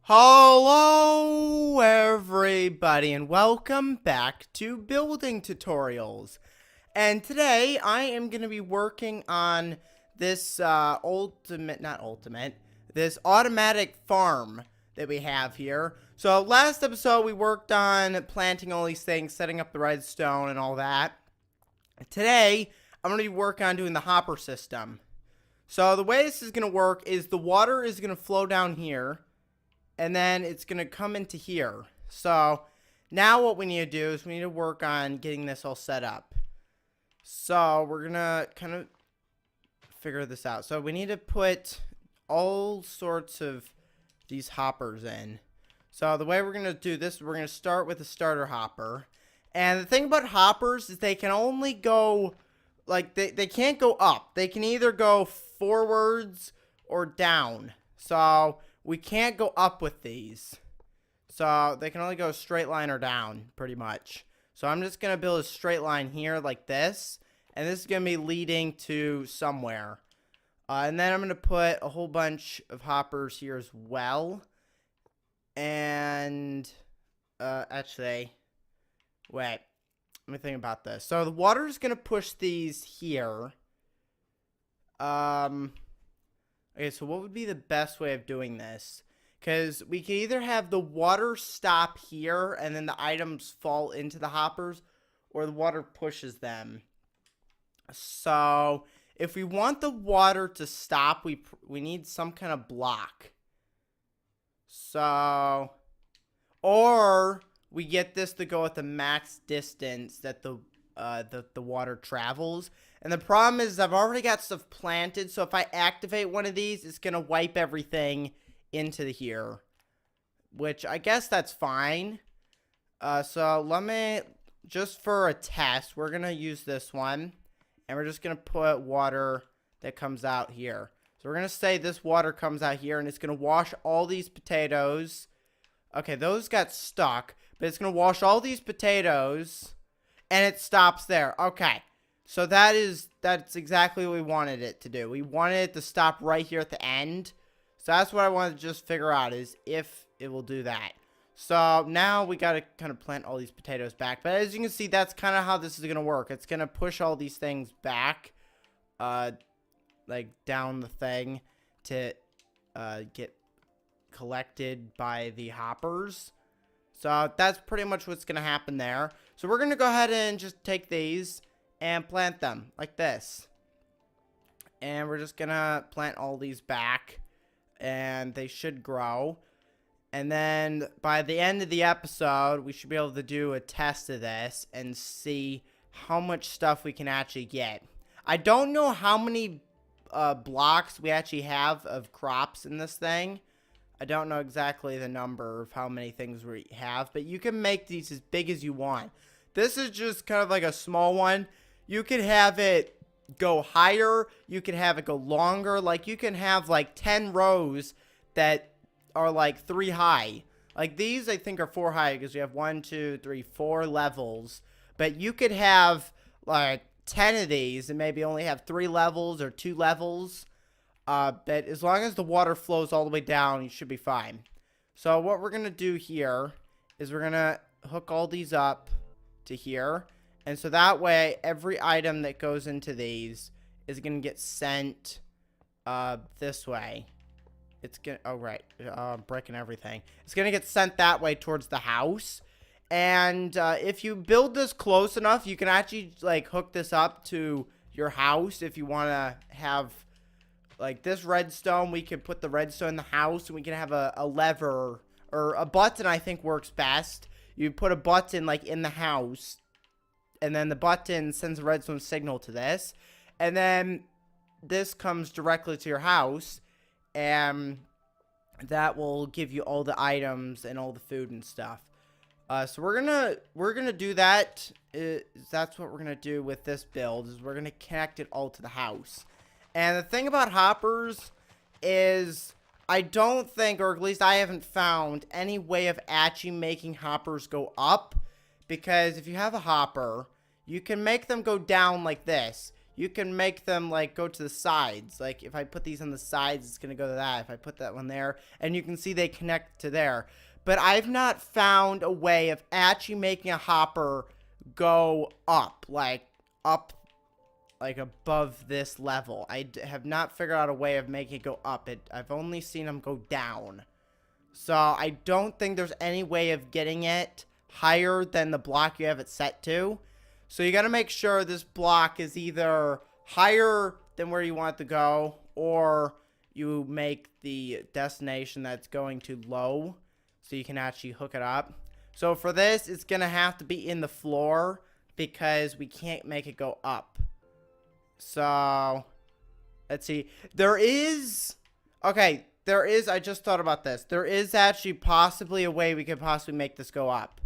Hello everybody and welcome back to Building Tutorials. And today I am going to be working on this this automatic farm that we have here. So last episode we worked on planting all these things, setting up the redstone and all that. Today I'm going to be working on doing the hopper system. So the way this is going to work is the water is going to flow down here. And then it's going to come into here. So now what we need to do is we need to work on getting this all set up. So we're going to kind of figure this out. So we need to put all sorts of these hoppers in. So the way we're going to do this, we're going to start with a starter hopper. And the thing about hoppers is they can only go, like, they can't go up. They can either go forwards or down. So we can't go up with these. So they can only go straight line or down, pretty much. So I'm just going to build a straight line here like this. And this is going to be leading to somewhere. And then I'm going to put a whole bunch of hoppers here as well. And, actually, wait. Let me think about this. So the water is going to push these here. Okay, so what would be the best way of doing this? Because we can either have the water stop here and then the items fall into the hoppers, or the water pushes them. So if we want the water to stop, we need some kind of block. So, or we get this to go at the max distance that the water travels. And the problem is I've already got stuff planted, so if I activate one of these, it's going to wipe everything into here, which I guess that's fine. So let me, just for a test, we're going to use this one, and we're just going to put water that comes out here. So we're going to say this water comes out here, and it's going to wash all these potatoes. Okay, those got stuck, but it's going to wash all these potatoes, and it stops there. Okay. So that's exactly what we wanted it to do. We wanted it to stop right here at the end. So that's what I wanted to just figure out, is if it will do that. So now we got to kind of plant all these potatoes back. But as you can see, that's kind of how this is going to work. It's going to push all these things back, like down the thing to get collected by the hoppers. So that's pretty much what's going to happen there. So we're going to go ahead and just take these and plant them like this. And we're just gonna plant all these back, and they should grow. And then by the end of the episode, we should be able to do a test of this and see how much stuff we can actually get. I don't know how many blocks we actually have of crops in this thing. I don't know exactly the number of how many things we have, but you can make these as big as you want. This is just kind of like a small one. You could have it go higher. You can have it go longer. Like, you can have, like, 10 rows that are, like, 3 high. Like, these, I think, are 4 high because you have 1, 2, 3, 4 levels. But you could have, like, 10 of these and maybe only have 3 levels or 2 levels. But as long as the water flows all the way down, you should be fine. So what we're going to do here is we're going to hook all these up to here. And so that way, every item that goes into these is going to get sent this way. It's going to, oh, right, breaking everything. It's going to get sent that way towards the house. And if you build this close enough, you can actually, like, hook this up to your house. If you want to have, like, this redstone, we can put the redstone in the house, and we can have a lever, or a button, I think works best. You put a button, like, in the house, and then the button sends a redstone signal to this. And then this comes directly to your house. And that will give you all the items and all the food and stuff. So we're gonna do that. That's what we're gonna do with this build, is we're gonna connect it all to the house. And the thing about hoppers is I don't think, or at least I haven't found, any way of actually making hoppers go up. Because if you have a hopper, you can make them go down like this. you can make them like go to the sides. Like if I put these on the sides, it's gonna go to that. If I put that one there, and you can see they connect to there. But I've not found a way of actually making a hopper go up, like above this level. I have not figured out a way of making it go up. I've only seen them go down. So I don't think there's any way of getting it higher than the block you have it set to. So you got to make sure this block is either higher than where you want it to go, or you make the destination that's going to low so you can actually hook it up. So for this, it's going to have to be in the floor because we can't make it go up. So let's see. I just thought about this. There is actually possibly a way we could possibly make this go up.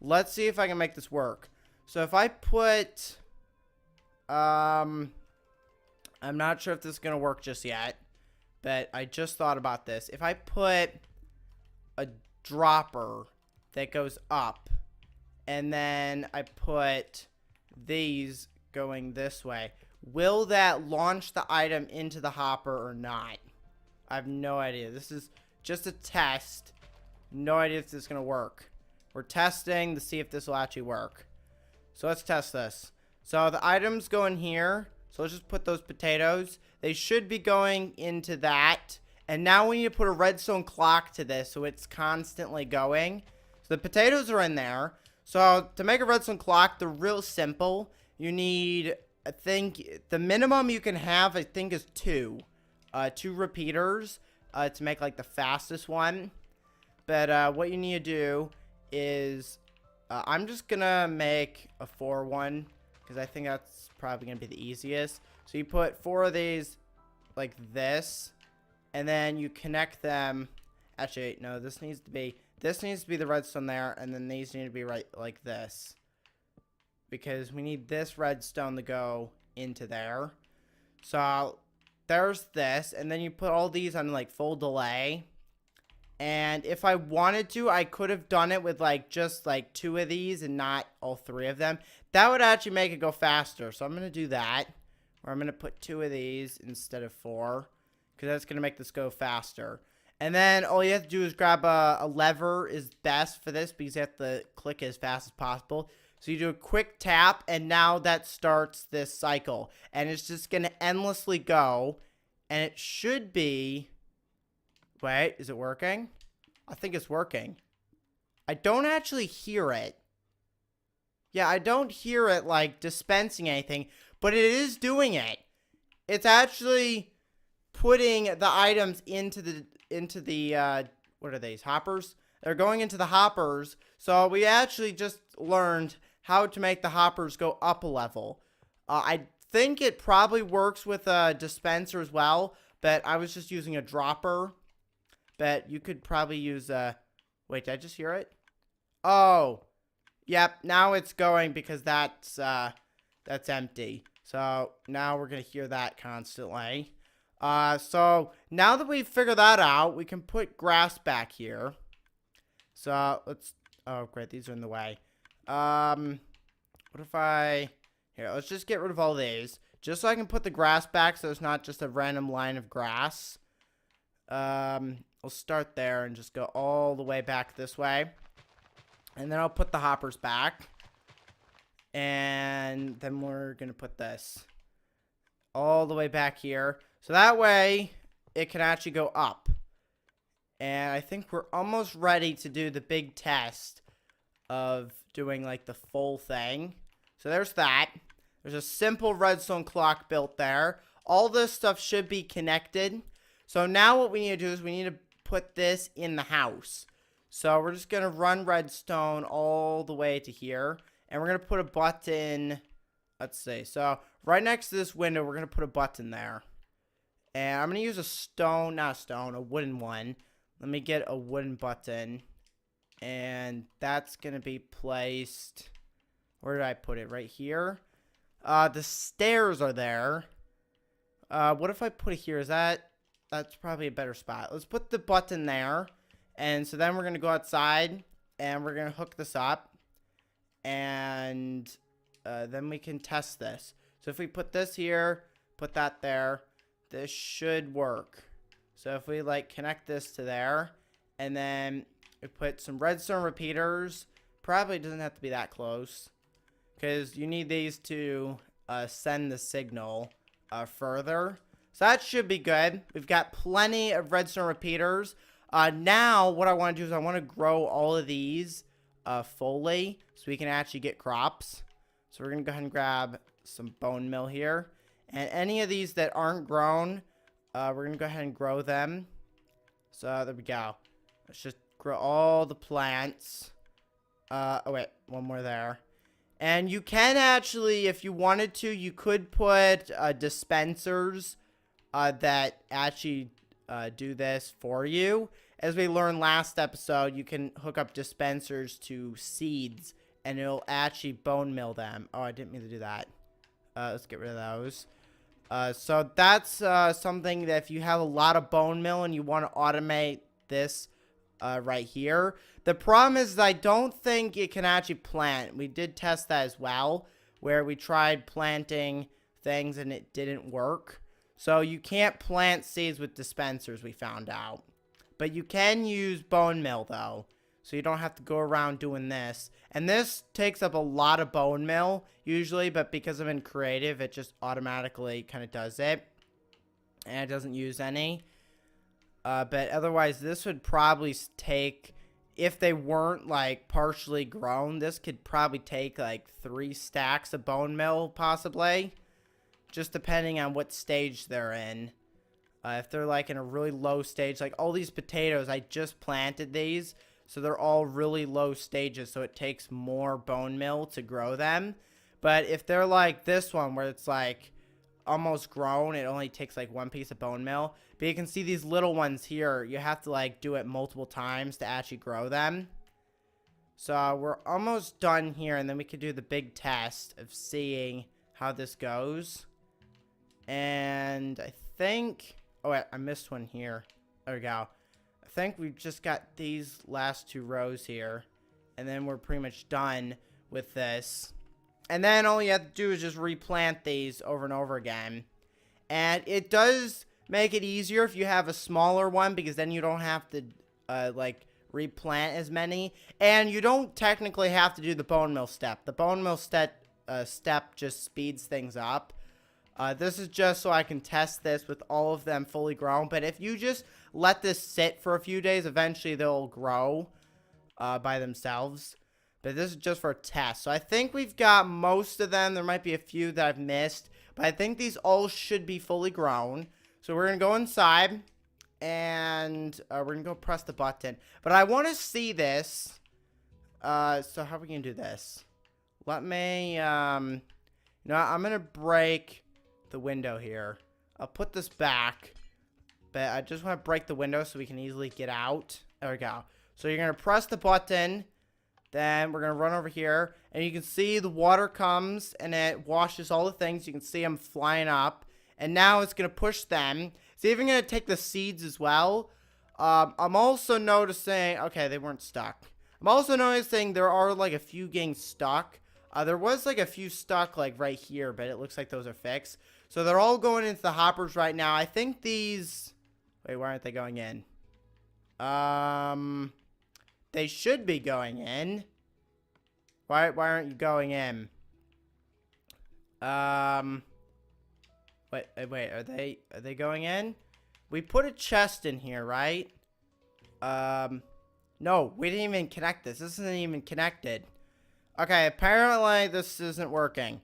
Let's see if I can make this work. So if I put, I'm not sure if this is going to work just yet, but I just thought about this. If I put a dropper that goes up, and then I put these going this way, will that launch the item into the hopper or not? I have no idea. This is just a test. No idea if this is going to work. We're testing to see if this will actually work. So let's test this. So the items go in here. So let's just put those potatoes. They should be going into that. And now we need to put a redstone clock to this so it's constantly going. So the potatoes are in there. So to make a redstone clock, they're real simple. You need, I think, the minimum you can have, I think, is 2 repeaters to make like the fastest one. But what you need to do is I'm just gonna make a 4 one because I think that's probably gonna be the easiest. So you put 4 of these like this, and then you connect them. Actually, no, this needs to be the redstone there, and then these need to be right like this, because we need this redstone to go into there. So there's this, and then you put all these on like full delay. And if I wanted to, I could have done it with like just like 2 of these and not all 3 of them. That would actually make it go faster. So I'm going to do that, where I'm going to put 2 of these instead of 4, because that's going to make this go faster. And then all you have to do is grab a lever is best for this, because you have to click as fast as possible. So you do a quick tap, and now that starts this cycle. And it's just going to endlessly go. And it should be... Wait, is it working? I think it's working. I don't actually hear it. Yeah, I don't hear it, like, dispensing anything. But it is doing it. It's actually putting the items into the what are these, hoppers? They're going into the hoppers. So we actually just learned how to make the hoppers go up a level. I think it probably works with a dispenser as well, but I was just using a dropper. But you could probably use wait, did I just hear it? Oh, yep, now it's going because that's empty. So now we're gonna hear that constantly. So now that we've figured that out, we can put grass back here. So let's, oh great, these are in the way. What if here, let's just get rid of all these, just so I can put the grass back so it's not just a random line of grass. We'll start there and just go all the way back this way. And then I'll put the hoppers back. And then we're going to put this all the way back here. So that way it can actually go up. And I think we're almost ready to do the big test of doing like the full thing. So there's that. There's a simple redstone clock built there. All this stuff should be connected. So now what we need to do is we need to put this in the house. So we're just going to run redstone all the way to here. And we're going to put a button, let's see. So right next to this window, we're going to put a button there. And I'm going to use a stone, not a stone, a wooden one. Let me get a wooden button. And that's going to be placed, where did I put it? Right here. The stairs are there. What if I put it here? That's probably a better spot. Let's put the button there. And so then we're going to go outside. And we're going to hook this up. And then we can test this. So if we put this here, put that there, this should work. So if we like connect this to there, and then we put some redstone repeaters, probably doesn't have to be that close, because you need these to send the signal further. So that should be good. We've got plenty of redstone repeaters. Now what I want to do is I want to grow all of these fully so we can actually get crops. So we're going to go ahead and grab some bone meal here. And any of these that aren't grown, we're going to go ahead and grow them. So there we go. Let's just grow all the plants. Oh wait, one more there. And you can actually, if you wanted to, you could put dispensers that actually do this for you. As we learned last episode, you can hook up dispensers to seeds, and it'll actually bone meal them. Oh, I didn't mean to do that. Let's get rid of those. So that's something that if you have a lot of bone meal and you want to automate this right here. The problem is I don't think it can actually plant. We did test that as well, where we tried planting things and it didn't work. So you can't plant seeds with dispensers, we found out. But you can use bone meal though. So you don't have to go around doing this. And this takes up a lot of bone meal usually, but because I'm in creative, it just automatically kind of does it. And it doesn't use any. But otherwise, this would probably take, if they weren't like partially grown, this could probably take like 3 stacks of bone meal possibly. Just depending on what stage they're in. If they're like in a really low stage, like all these potatoes, I just planted these. So they're all really low stages, so it takes more bone meal to grow them. But if they're like this one, where it's like almost grown, it only takes like 1 piece of bone meal. But you can see these little ones here, you have to like do it multiple times to actually grow them. So we're almost done here, and then we could do the big test of seeing how this goes. And I think, oh wait, I missed one here. There we go. I think we've just got these last 2 rows here, and then we're pretty much done with this. And then all you have to do is just replant these over and over again. And it does make it easier if you have a smaller one, because then you don't have to like replant as many. And you don't technically have to do the bone meal step. The bone meal step just speeds things up. This is just so I can test this with all of them fully grown. But if you just let this sit for a few days, eventually they'll grow by themselves. But this is just for a test. So I think we've got most of them. There might be a few that I've missed. But I think these all should be fully grown. So we're going to go inside. And we're going to go press the button. But I want to see this. So how are we going to do this? Let me, I'm going to break the window here. I'll put this back. But I just want to break the window so we can easily get out. There we go. So you're going to press the button. Then we're going to run over here. And you can see the water comes and it washes all the things. You can see them flying up. And now it's going to push them. It's even going to take the seeds as well. I'm also noticing... Okay, they weren't stuck. I'm also noticing there are like a few getting stuck. There was like a few stuck like right here, but it looks like those are fixed. So they're all going into the hoppers right now. I think these... Wait, why aren't they going in? They should be going in. Why aren't you going in? Wait, are they going in? We put a chest in here, right? No, we didn't even connect this. This isn't even connected. Okay, apparently this isn't working.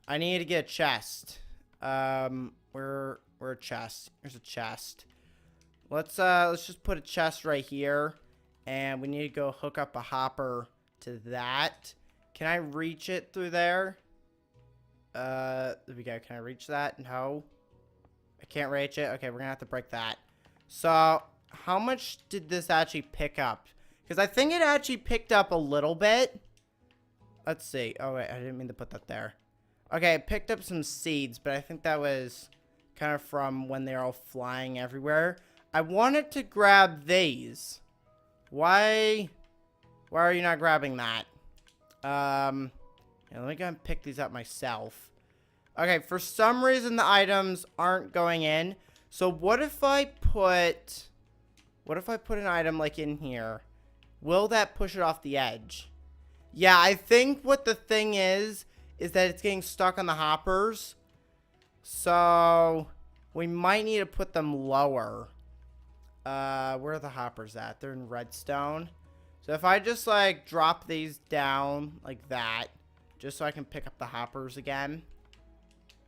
I need to get a chest. Where a chest? Here's a chest. Let's just put a chest right here. And we need to go hook up a hopper to that. Can I reach it through there? There we go. Can I reach that? No. I can't reach it. Okay, we're gonna have to break that. So, how much did this actually pick up? Because I think it actually picked up a little bit. Let's see. Oh, wait. I didn't mean to put that there. Okay, it picked up some seeds, but I think that was kind of from when they're all flying everywhere. I wanted to grab these. Why are you not grabbing that? Yeah, let me go and pick these up myself. Okay, for some reason the items aren't going in. So what if I put an item like in here? Will that push it off the edge? Yeah, I think what the thing is that it's getting stuck on the hoppers. So we might need to put them lower. Where are the hoppers at? They're in redstone. So if I just like drop these down like that, just so I can pick up the hoppers again,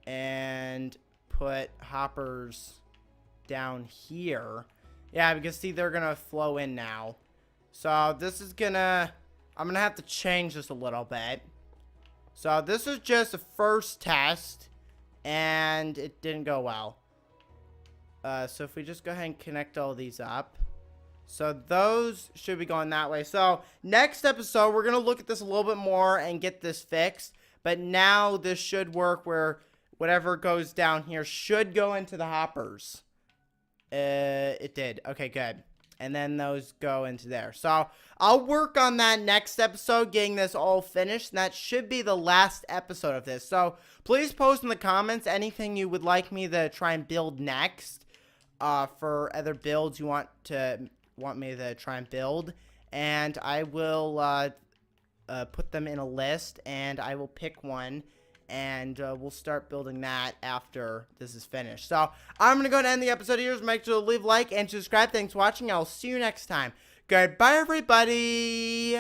and put hoppers down here. Yeah, because see, they're gonna flow in now. So this is gonna, I'm gonna have to change this a little bit. So this is just a first test, and it didn't go well. So if we just go ahead and connect all these up. So those should be going that way. So next episode, we're going to look at this a little bit more and get this fixed. But now this should work where whatever goes down here should go into the hoppers. It did. Okay, good. And then those go into there. So I'll work on that next episode, getting this all finished. And that should be the last episode of this. So please post in the comments anything you would like me to try and build next. For other builds you want me to try and build. And I will put them in a list. And I will pick one. And we'll start building that after this is finished. So, I'm going to go ahead and end the episode here. Make sure to leave a like and subscribe. Thanks for watching. I'll see you next time. Goodbye, everybody.